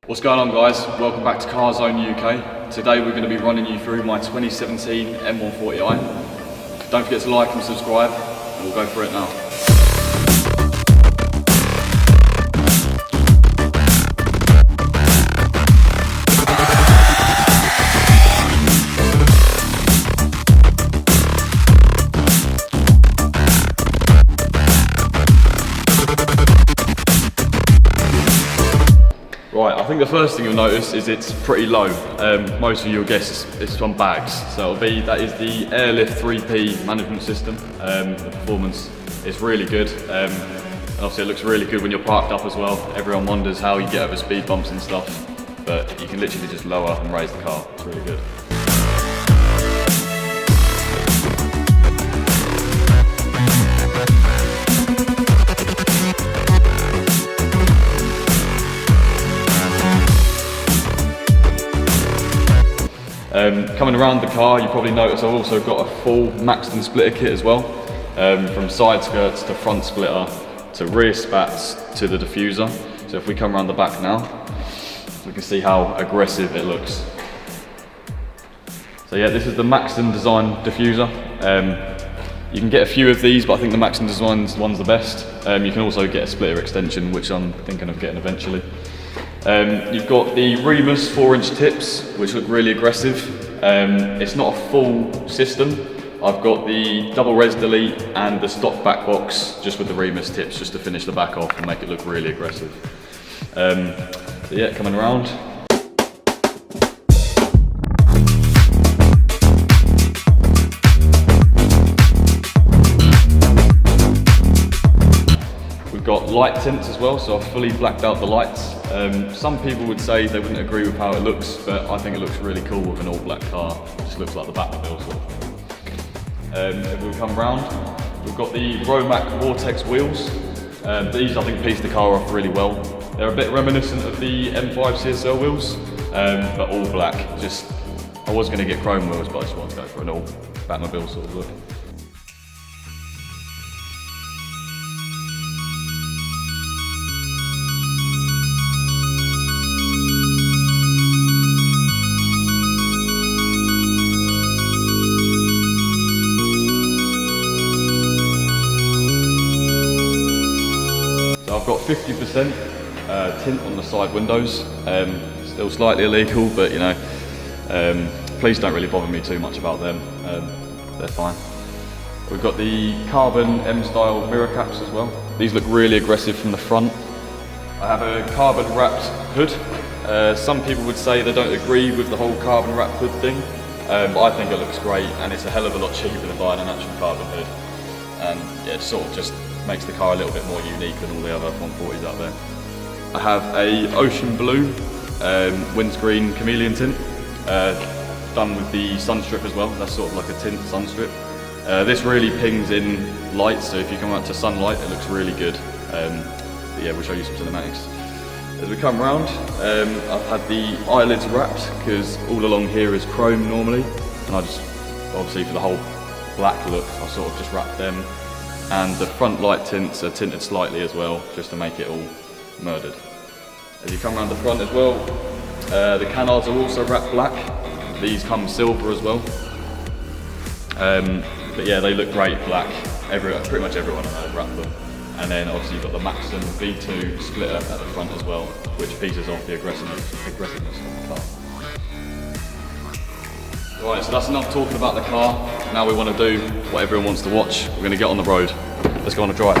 What's going on, guys? Welcome back to Car Zone UK. Today we're going to be running you through my 2017 M140i. Don't forget to like and subscribe, and we'll go through it now. Right, I think the first thing you'll notice is it's pretty low. Most of you will guess it's on bags. So that is the Airlift 3P management system. The performance is really good. And obviously it looks really good when you're parked up as well. Everyone wonders how you get over speed bumps and stuff, but you can literally just lower and raise the car. It's really good. Coming around the car, you probably notice I've also got a full Maxton splitter kit as well, from side skirts to front splitter to rear spats to the diffuser. So if we come around the back now, we can see how aggressive it looks. So yeah, this is the Maxton design diffuser. You can get a few of these, but I think the Maxton design one's the best. You can also get a splitter extension, which I'm thinking of getting eventually. You've got the Remus 4-inch tips, which look really aggressive. It's not a full system. I've got the double res delete and the stock back box just with the Remus tips, just to finish the back off and make it look really aggressive. So yeah, coming around. We've got light tints as well, so I've fully blacked out the lights. Some people would say they wouldn't agree with how it looks, but I think it looks really cool with an all black car. It just looks like the Batmobile sort of thing. If we come round, we've got the Romac vortex wheels. These I think piece the car off really well. They're a bit reminiscent of the M5 CSL wheels, but all black. I was going to get chrome wheels, but I just wanted to go for an all Batmobile sort of look. I've got 50% tint on the side windows, still slightly illegal, but you know, please don't really bother me too much about them, they're fine. We've got the carbon M-style mirror caps as well. These look really aggressive from the front. I have a carbon wrapped hood. Some people would say they don't agree with the whole carbon wrapped hood thing, but I think it looks great, and it's a hell of a lot cheaper than buying an actual carbon hood. And yeah, it sort of just makes the car a little bit more unique than all the other 140s out there. I have a ocean blue windscreen chameleon tint, done with the sunstrip as well. That's sort of like a tint sunstrip. This really pings in light, so if you come out to sunlight, it looks really good. But yeah, we'll show you some cinematics. As we come round, I've had the eyelids wrapped, because all along here is chrome normally, and I just, obviously for the whole black look, I sort of just wrapped them. And the front light tints are tinted slightly as well, just to make it all murdered. As you come around the front as well, the canards are also wrapped black. These come silver as well. But yeah, they look great black. Pretty much everyone has wrapped them. And then obviously you've got the Maxton V2 splitter at the front as well, which pieces off the aggressiveness of the car. Right, so that's enough talking about the car. Now we want to do what everyone wants to watch. We're going to get on the road. Let's go on a drive.